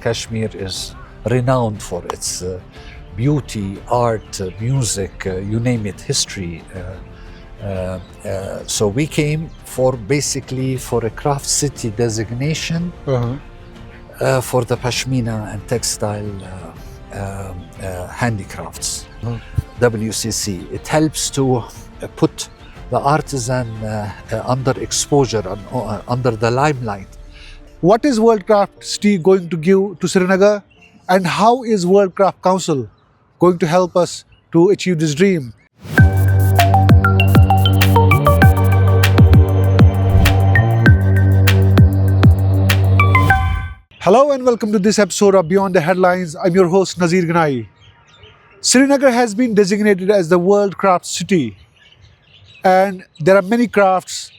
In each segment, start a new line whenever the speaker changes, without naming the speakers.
Kashmir is renowned for its beauty, art, music, you name it, history. So we came for a craft city designation for the Pashmina and textile handicrafts. WCC. It helps to put the artisan under exposure, under the limelight.
What is World Craft City going to give to Srinagar, and how is World Craft Council going to help us to achieve this dream? Hello and welcome to this episode of Beyond the Headlines. I'm your host Nazir Ganaie. Srinagar has been designated as the World Craft City, and there are many crafts,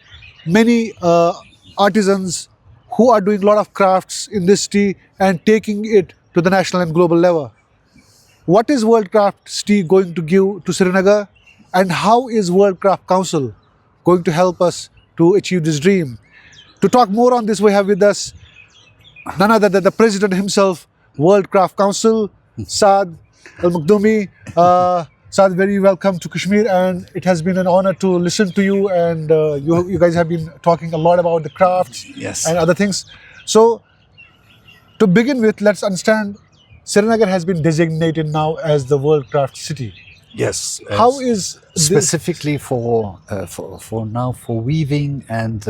many artisans who are doing a lot of crafts in this city and taking it to the national and global level. What is World Craft City going to give to Srinagar, and how is World Craft Council going to help us to achieve this dream? To talk more on this, we have with us none other than the president himself, World Craft Council, Saad Al-Qaddumi. Saad, very welcome to Kashmir, and it has been an honor to listen to you, and you guys have been talking a lot about the crafts and other things. So to begin with, let's understand, Srinagar has been designated now as the World Craft City.
Yes.
How is
specifically for weaving and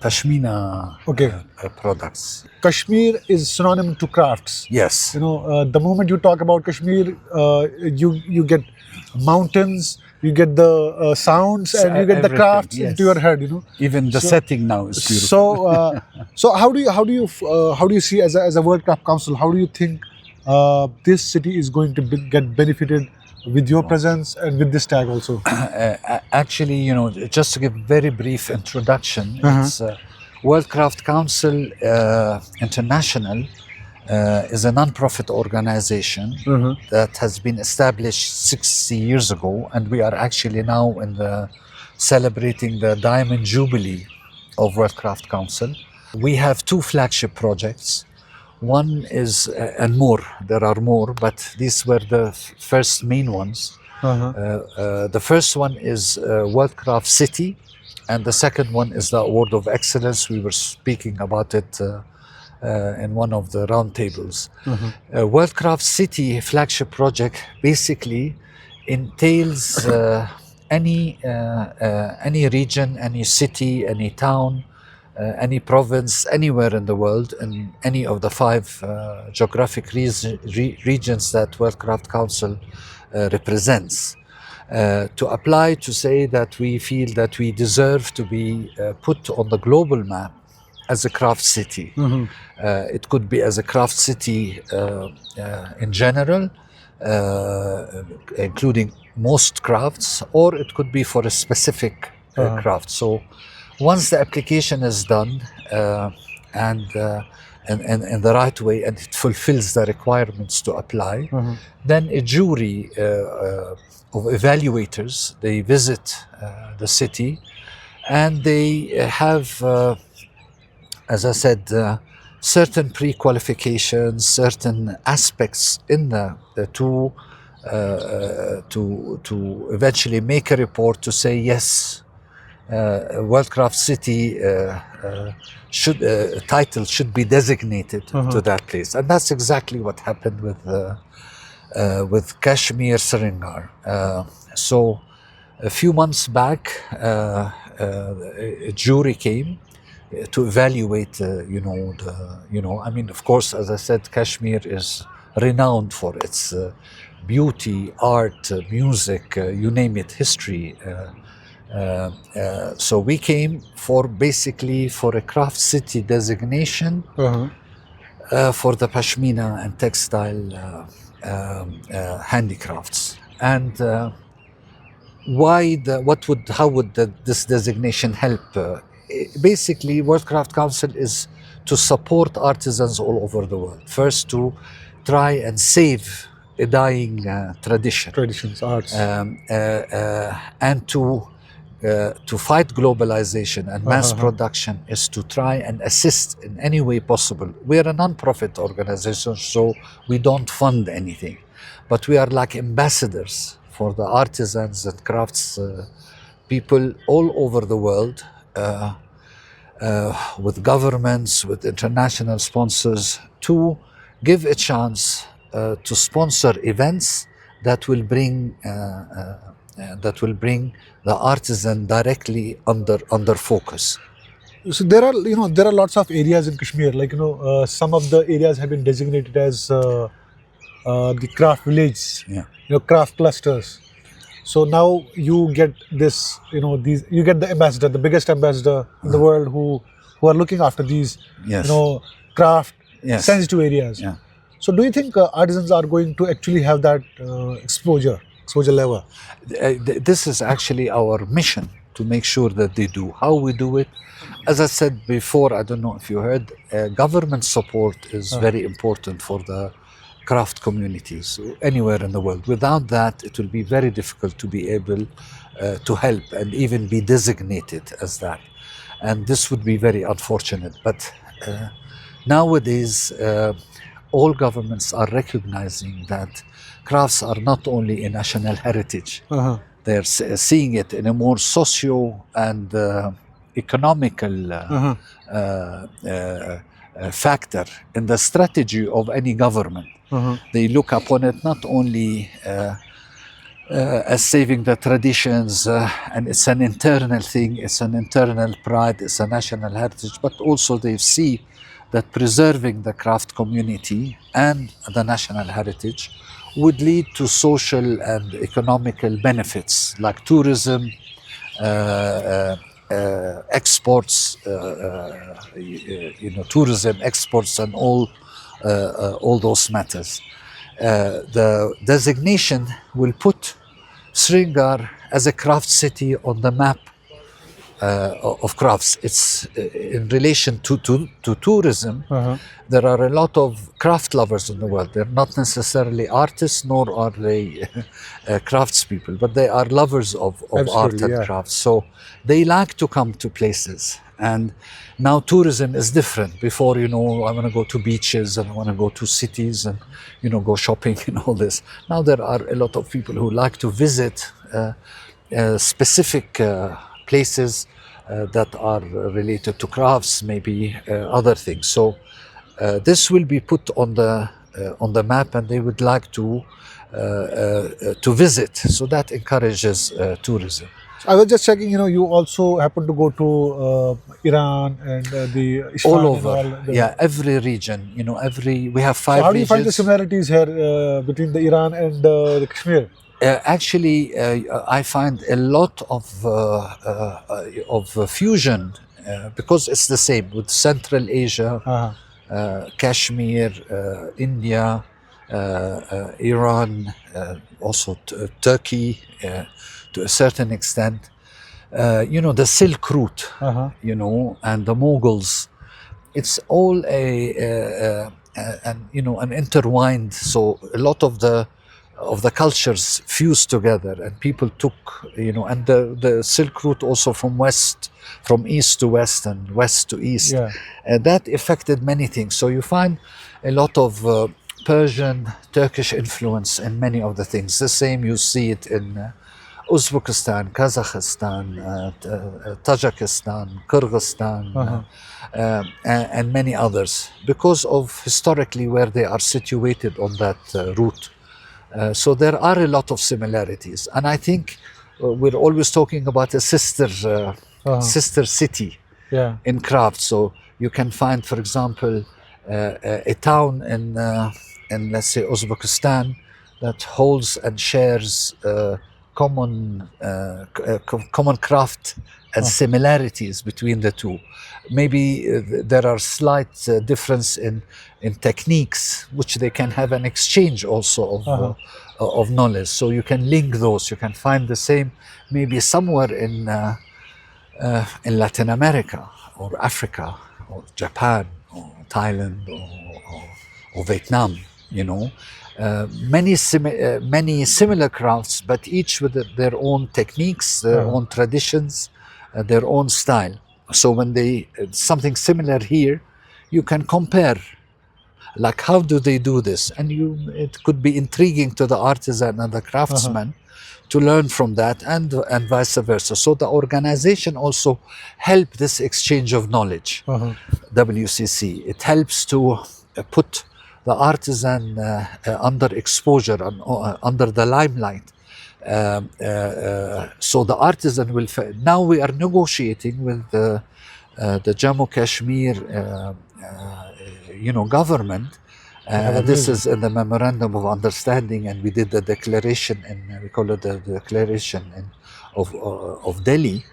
Pashmina products?
Kashmir is synonym to crafts.
Yes.
You know, the moment you talk about Kashmir, you get mountains, you get the sounds, and you get the crafts into your head. You know,
even the setting now is beautiful.
So how do you see as a World Craft Council? How do you think this city is going to get benefited with your presence and with this tag also?
Actually, you know, just to give very brief introduction, it's World Craft Council International is a non-profit organization that has been established 60 years ago, and we are actually now celebrating the Diamond Jubilee of World Craft Council. We have two flagship projects. One is, and more, there are more, but these were the first main ones. The first one is World Craft City, and the second one is the Award of Excellence. We were speaking about it in one of the roundtables. World Craft City flagship project basically entails any region, any city, any town, any province, anywhere in the world, in any of the five geographic regions that World Craft Council represents, to apply to say that we feel that we deserve to be put on the global map as a craft city. It could be as a craft city in general, including most crafts, or it could be for a specific craft. So once the application is done and in the right way, and it fulfills the requirements to apply, then a jury of evaluators, they visit the city, and they have, as I said, certain pre-qualifications, certain aspects in the to eventually make a report to say yes, World Craft City title should be designated to that place, and that's exactly what happened with Kashmir, Srinagar. So a few months back, a jury came to evaluate. I mean, of course, as I said, Kashmir is renowned for its beauty, art, music, you name it, history. So we came for a craft city designation for the Pashmina and textile handicrafts. And how would this designation help? Basically, World Craft Council is to support artisans all over the world. First, to try and save a dying traditions, arts, and to to fight globalization and mass production is to try and assist in any way possible. We are a non-profit organization, so we don't fund anything, but we are like ambassadors for the artisans and crafts people all over the world, with governments, with international sponsors, to give a chance to sponsor events that will bring the artisan directly under focus.
So there are, there are lots of areas in Kashmir. Like, some of the areas have been designated as the craft village, craft clusters. So now you get this, you get the ambassador, the biggest ambassador in the world, who are looking after these, craft sensitive areas.
Yeah.
So do you think artisans are going to actually have that exposure level?
This is actually our mission, to make sure that they do. How we do it, as I said before, I don't know if you heard, government support is very important for the craft communities anywhere in the world. Without that, it will be very difficult to be able to help and even be designated as that. And this would be very unfortunate. But nowadays, all governments are recognizing that crafts are not only a national heritage. They're seeing it in a more socio and economical factor in the strategy of any government. They look upon it not only as saving the traditions, and it's an internal thing, it's an internal pride, it's a national heritage, but also they see that preserving the craft community and the national heritage would lead to social and economical benefits like tourism, exports, tourism, exports, and all those matters. The designation will put Srinagar as a craft city on the map of crafts. It's in relation to tourism. There are a lot of craft lovers in the world. They're not necessarily artists, nor are they craftspeople, but they are lovers of art and crafts. So they like to come to places. And now tourism is different. Before, I want to go to beaches and I want to go to cities and, go shopping and all this. Now there are a lot of people who like to visit specific places that are related to crafts, maybe other things. So this will be put on the map, and they would like to visit. So that encourages tourism.
I was just checking, you also happen to go to Iran and the Islam.
All over, every region, we have 5 regions.
So how do you find the similarities here between the Iran and the Kashmir?
Actually, I find a lot of fusion because it's the same with Central Asia, Kashmir, India, Iran, also Turkey to a certain extent. The Silk Route, and the Mughals. It's all an intertwined. So a lot of the cultures fused together, and people took, and the Silk Route also from east to west and west to east. And that affected many things. So you find a lot of Persian, Turkish influence in many of the things. The same, you see it in Uzbekistan, Kazakhstan, Tajikistan, Kyrgyzstan, and many others, because of historically where they are situated on that route. So there are a lot of similarities, and I think we're always talking about a sister city in craft. So you can find, for example, a town in let's say Uzbekistan that holds and shares common craft and similarities between the two. Maybe there are slight difference in techniques, which they can have an exchange also of knowledge. So you can link those. You can find the same maybe somewhere in Latin America or Africa or Japan or Thailand or Vietnam. you know. Many similar crafts, but each with their own techniques, their own traditions, their own style. So when something similar here, you can compare, like how do they do this, and it could be intriguing to the artisan and the craftsman to learn from that, and vice versa. So the organization also help this exchange of knowledge. WCC, it helps to put the artisan under exposure and under the limelight. So the artisan will. Now we are negotiating with the Jammu Kashmir, government. This is in the memorandum of understanding, and we did the declaration, and we call it the declaration of Delhi.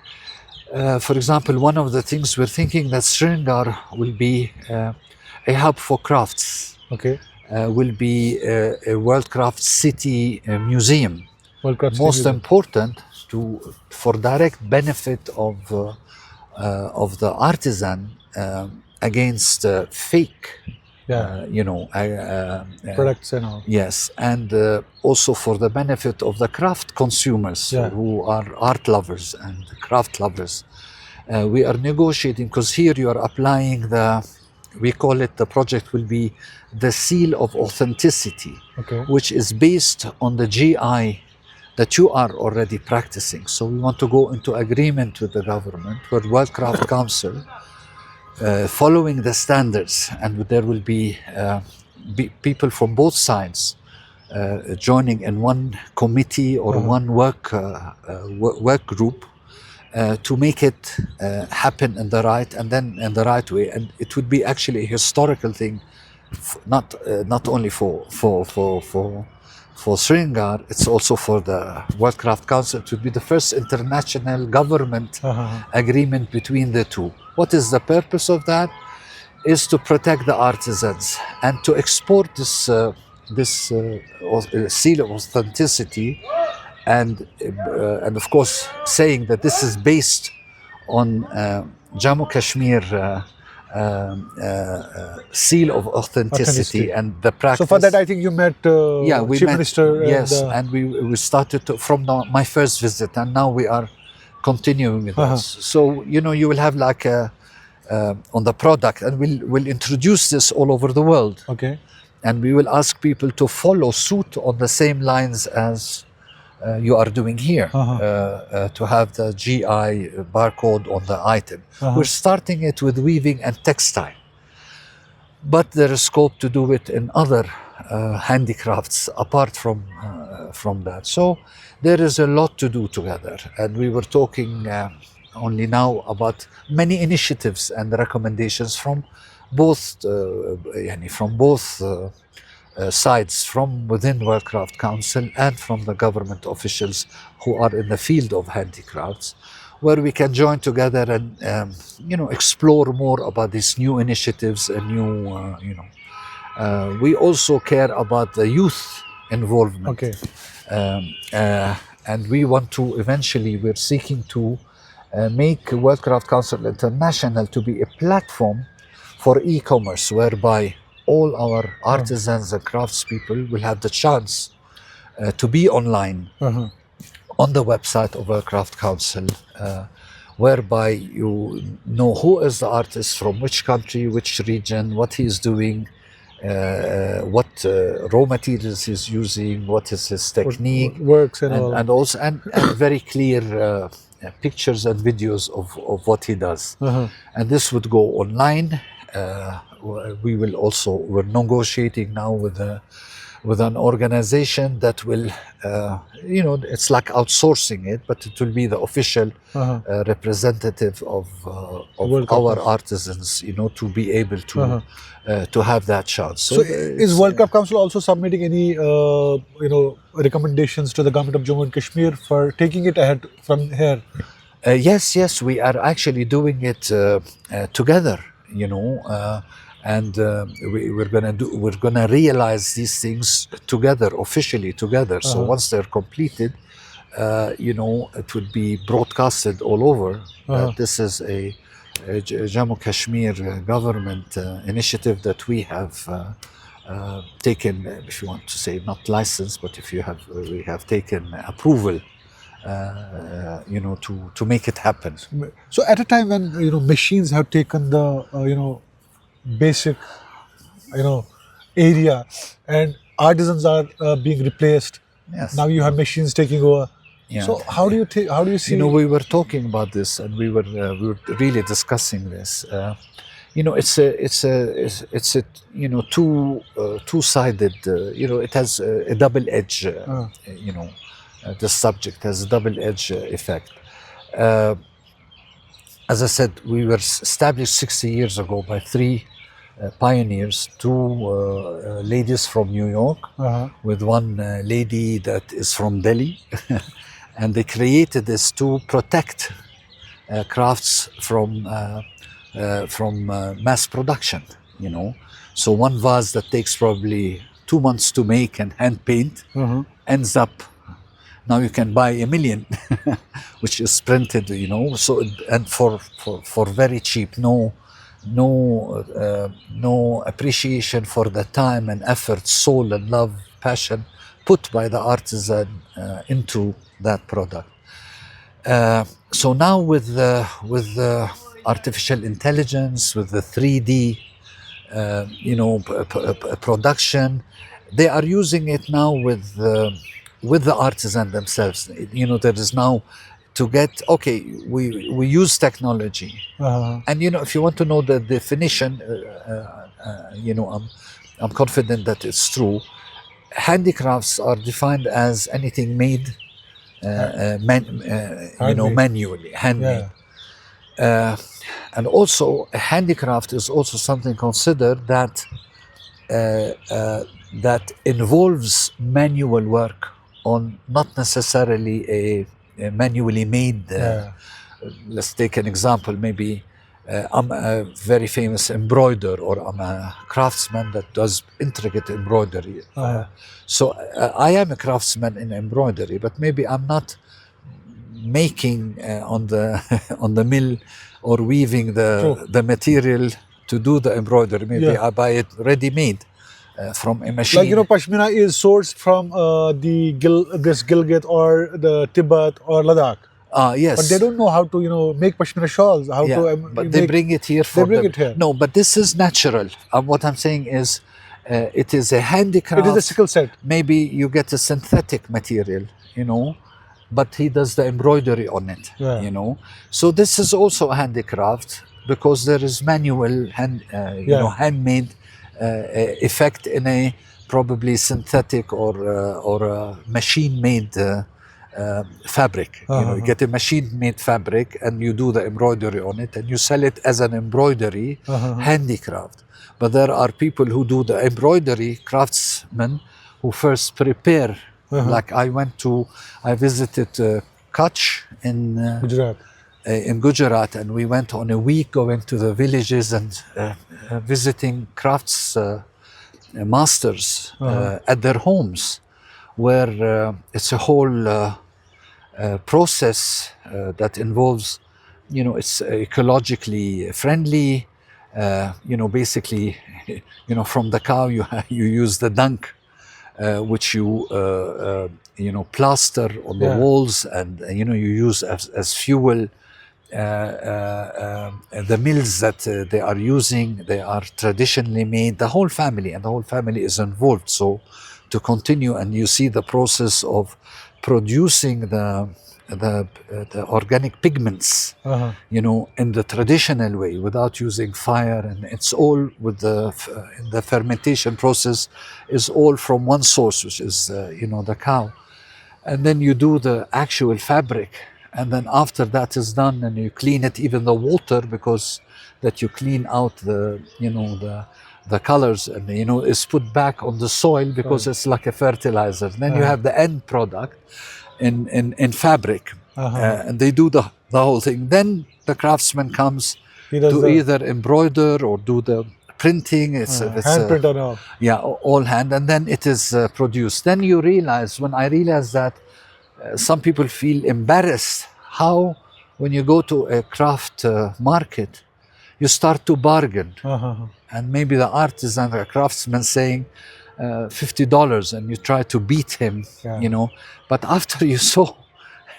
For example, one of the things we're thinking that Srinagar will be a hub for crafts.
Okay.
Will be a World Craft City museum. Most important for direct benefit of the artisan against fake.
Products and all.
Yes, and also for the benefit of the craft consumers who are art lovers and craft lovers. We are negotiating, because here you are applying we call it, the project will be the seal of authenticity, which is based on the GI that you are already practicing. So we want to go into agreement with the government, with World Craft Council, following the standards, and there will be people from both sides joining in one committee or one work group to make it happen in the right way. And it would be actually a historical thing, not only for Srinagar, it's also for the World Craft Council. It would be the first international government agreement between the two. What is the purpose of that? Is to protect the artisans and to export this seal of authenticity, and of course saying that this is based on Jammu Kashmir seal of authenticity and the practice.
So for that, I think you met Chief Minister.
Yes, and we started from my first visit, and now we are continuing with this. So you will have like on the product, and we'll introduce this all over the world.
Okay.
And we will ask people to follow suit on the same lines as you are doing here, to have the GI barcode on the item. We're starting it with weaving and textile, but there is scope to do it in other handicrafts apart from that. So there is a lot to do together, and we were talking only now about many initiatives and recommendations from both sides, from within World Craft Council and from the government officials who are in the field of handicrafts, where we can join together and explore more about these new initiatives and new we also care about the youth involvement.
Okay.
And we want to eventually, we're seeking to make World Craft Council International to be a platform for e-commerce, whereby all our artisans and craftspeople will have the chance to be online on the website of World Craft Council, whereby you know who is the artist, from which country, which region, what he is doing, what raw materials he's using, what is his technique,
works and all.
And also and very clear pictures and videos of what he does. And this would go online. We're negotiating now with an organization that will, it's like outsourcing it, but it will be the official representative of our artisans, to be able to have that chance.
So is World Craft Council also submitting any, recommendations to the government of Jammu and Kashmir for taking it ahead from here?
Yes, we are actually doing it together, and we're gonna realize these things together, officially together. So once they're completed, it would be broadcasted all over. This is a Jammu Kashmir government initiative that we have taken, if you want to say, not license, but if you have, we have taken approval, to make it happen.
So at a time when machines have taken the basic area, and artisans are being replaced.
Yes.
Now you have machines taking over.
Yeah.
So how do you see?
We were talking about this, and we were really discussing this. It's a two-sided. It has a double edge. The subject has a double edge effect. As I said, we were established 60 years ago by three pioneers, two ladies from New York, with one lady that is from Delhi. And they created this to protect crafts from mass production. So one vase that takes probably 2 months to make and hand paint ends up. Now you can buy 1 million, which is printed. So and for very cheap. No appreciation for the time and effort, soul and love, passion put by the artisan into that product. So now with the artificial intelligence, with the 3D, production, they are using it now with the artisan themselves. There is now to get, we use technology, and if you want to know the definition, I'm confident that it's true. Handicrafts are defined as anything made manually, handmade. And also a handicraft is also something considered that involves manual work on not necessarily a manually made. Let's take an example. Maybe I'm a very famous embroider, or I'm a craftsman that does intricate embroidery. So I am a craftsman in embroidery, but maybe I'm not making on the mill or weaving the material to do the embroidery. Maybe I buy it ready-made from a machine.
Like Pashmina is sourced from this Gilgit or the Tibet or Ladakh.
Yes.
But they don't know how to, make Pashmina shawls.
But they bring it here.
Here.
No, but this is natural. What I'm saying is, it is a handicraft.
It is a skill set.
Maybe you get a synthetic material, but he does the embroidery on it, So this is also a handicraft, because there is manual handmade effect in a probably synthetic or machine-made fabric. You get a machine-made fabric and you do the embroidery on it, and you sell it as an embroidery handicraft. But there are people who do the embroidery, craftsmen, who first prepare. Like I visited Kutch in Gujarat, and we went on a week going to the villages and visiting crafts masters at their homes, where it's a whole process that involves, it's ecologically friendly. Basically, from the cow you use the dung, which you plaster on the walls, and you use as fuel. The mills that they are using, they are traditionally made. The whole family is involved. So to continue, and you see the process of producing the organic pigments, in the traditional way, without using fire, and it's all with the fermentation process is all from one source, which is the cow, and then you do the actual fabric, and then after that is done, and you clean it, even the water, because that you clean out the colors, and it's put back on the soil, because it's like a fertilizer. Then you have the end product in fabric, and they do the whole thing. Then the craftsman comes to either embroider or do the printing. It's
hand print and all.
All hand, and then it is produced. Then you realize, when I realized that some people feel embarrassed how, when you go to a craft market, you start to bargain, and maybe the artisan, the craftsman saying $50, and you try to beat him,
Yeah.
you know. But after you saw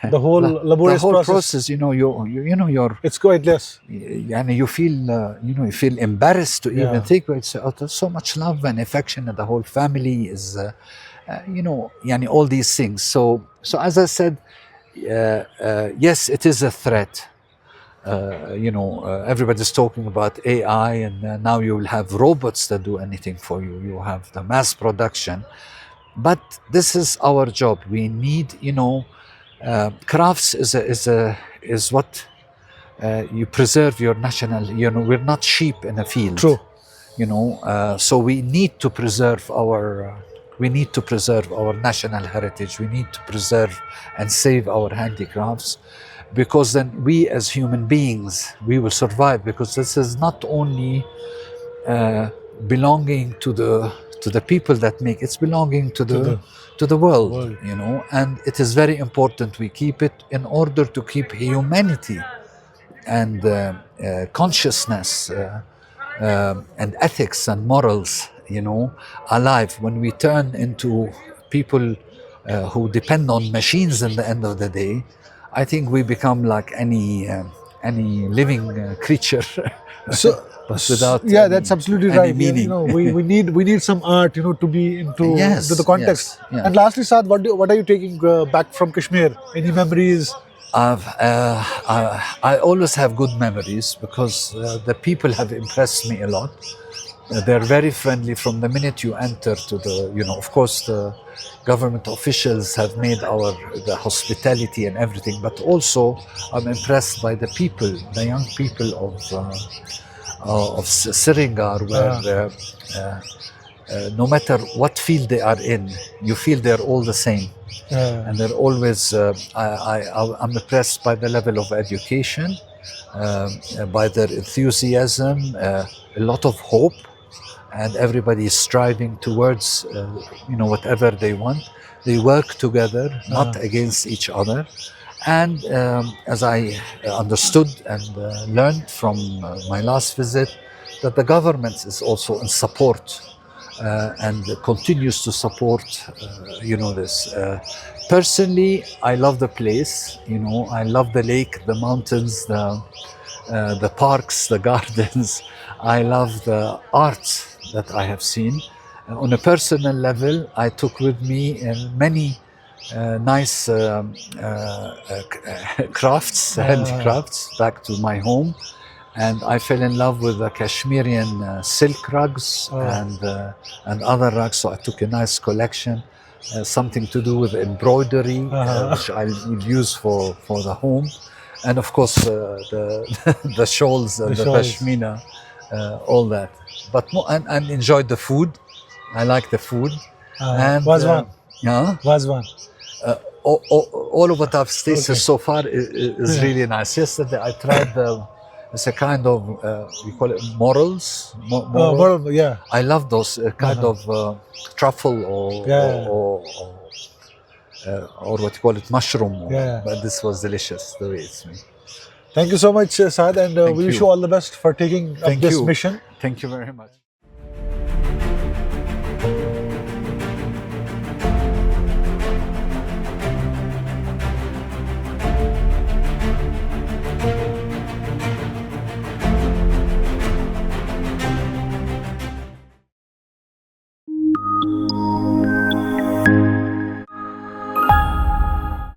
The whole laborious
the whole
process.
you know, you're
It's quite less.
and you feel you feel embarrassed to
Yeah.
even think, but it's there's so much love and affection, and the whole family is yani all these things. So as I said, yes, it is a threat. Everybody's talking about AI, and now you will have robots that do anything for you. You have the mass production, but this is our job. We need, crafts is what you preserve your national. We're not sheep in a field.
True.
So we need to preserve our. We need to preserve our national heritage. We need to preserve and save our handicrafts, because then we as human beings, we will survive, because this is not only belonging to the people that make it's belonging to the world, and it is very important we keep it in order to keep humanity and consciousness and ethics and morals, alive. When we turn into people who depend on machines in the end of the day, I think we become like any living creature,
So,
but without
that's absolutely
any
right.
meaning.
We need some art, to be into the context.
yes, yeah.
And lastly, Saad, what are you taking back from Kashmir? Any memories?
I always have good memories, because the people have impressed me a lot. They're very friendly from the minute you enter to of course the government officials have made the hospitality and everything, but also I'm impressed by the people, the young people of Srinagar, where no matter what field they are in, you feel they're all the same. And they're always, I'm impressed by the level of education, by their enthusiasm, a lot of hope, and everybody is striving towards, whatever they want. They work together, not against each other. And as I understood and learned from my last visit, that the government is also in support and continues to support, this. Personally, I love the place. I love the lake, the mountains, the parks, the gardens. I love the art that I have seen. On a personal level, I took with me many nice crafts, handicrafts, back to my home. And I fell in love with the Kashmirian silk rugs and other rugs. So I took a nice collection, something to do with embroidery, which I will use for the home. And of course, the shawls and the pashmina, all that. But and enjoyed the food. I like the food. And
Wazwan. Wazwan.
All of what I've tasted so far is really nice. Yesterday I tried it's a kind of we call it morels.
Moral, yeah.
I love those kind of truffle or what you call it, mushroom. But this was delicious the way it's made.
Thank you so much, Saad, and we wish you all the best for taking up this mission.
Thank you very much.